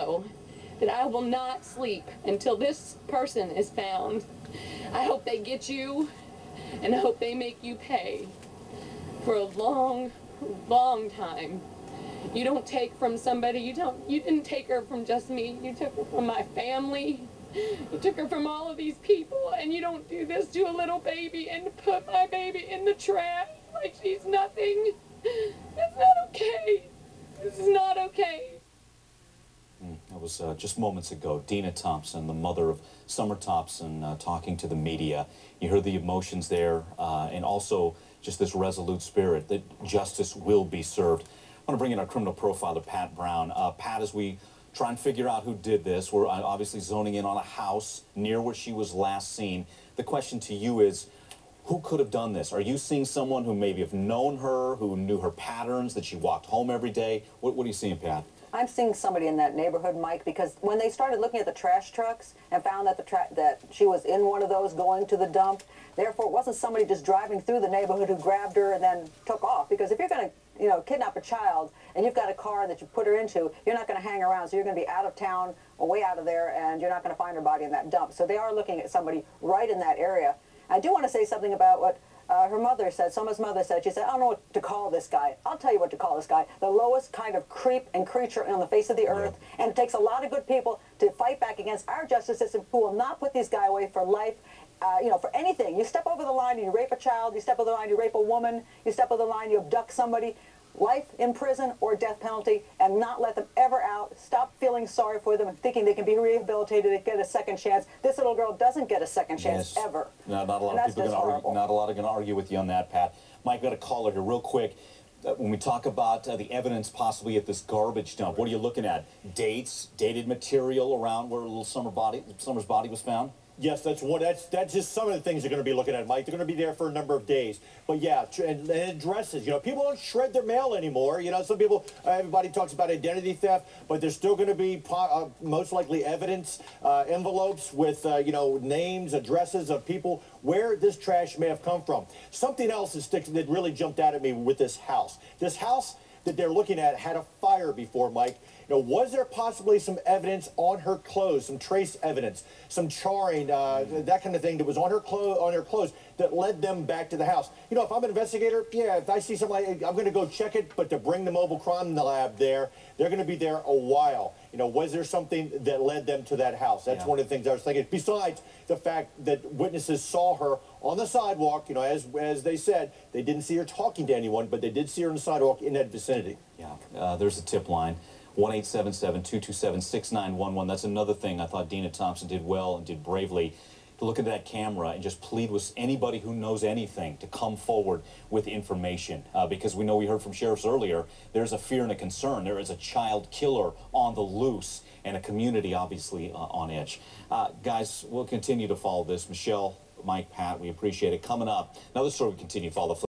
know that I will not sleep until this person is found. I hope they get you, and I hope they make you pay for a long, long time. You don't take from somebody, you didn't take her from just me, you took her from my family, you took her from all of these people, and you don't do this to a little baby and put my baby in the trash like she's nothing. That's not okay. This is not okay. That was just moments ago. Dina Thompson, the mother of Summer Thompson, talking to the media. You heard the emotions there, and also just this resolute spirit that justice will be served. I want to bring in our criminal profiler, Pat Brown. Pat, as we try and figure out who did this, we're obviously zoning in on a house near where she was last seen. The question to you is, who could have done this? Are you seeing someone who maybe have known her, who knew her patterns, that she walked home every day? What are you seeing, Pat? I'm seeing somebody in that neighborhood, Mike, because when they started looking at the trash trucks and found that that she was in one of those going to the dump, therefore it wasn't somebody just driving through the neighborhood who grabbed her and then took off. Because if you're going to, kidnap a child and you've got a car that you put her into, you're not going to hang around. So you're going to be out of town or way out of there, and you're not going to find her body in that dump. So they are looking at somebody right in that area. I do want to say something about what her mother said, Summer's mother said. She said, I don't know what to call this guy. I'll tell you what to call this guy. The lowest kind of creep and creature on the face of the earth. Yeah. And it takes a lot of good people to fight back against our justice system who will not put this guy away for life. For anything. You step over the line and you rape a child, you step over the line, you rape a woman, you step over the line, you abduct somebody. Life in prison or death penalty, and not let them ever out. Stop feeling sorry for them and thinking they can be rehabilitated and get a second chance. This little girl doesn't get a second chance ever. No, not a lot of people are going to argue with you on that, Pat. Mike, got a caller here real quick. When we talk about the evidence possibly at this garbage dump, what are you looking at? Dates, dated material around where little Summer's body was found? Yes, that's just some of the things you're going to be looking at, Mike. They're going to be there for a number of days. But yeah, and addresses. People don't shred their mail anymore. Some people, everybody talks about identity theft, but there's still going to be most likely evidence, envelopes with names, addresses of people where this trash may have come from. Something else that really jumped out at me with this house. This house that they're looking at had a fire before, Mike. Was there possibly some evidence on her clothes, some trace evidence, some charring, that kind of thing that was on her clothes that led them back to the house? If I'm an investigator, yeah, if I see somebody, I'm going to go check it, but to bring the mobile crime lab there, they're going to be there a while. Was there something that led them to that house? That's one of the things I was thinking. Besides the fact that witnesses saw her on the sidewalk, as they said, they didn't see her talking to anyone, but they did see her on the sidewalk in that vicinity. Yeah, there's a tip line. 1-877-227-6911. That's another thing I thought Dina Thompson did well and did bravely, to look at that camera and just plead with anybody who knows anything to come forward with information. Because we heard from sheriffs earlier, there's a fear and a concern. There is a child killer on the loose and a community obviously on edge. Guys, we'll continue to follow this. Michelle, Mike, Pat, we appreciate it. Coming up, another story we continue to follow.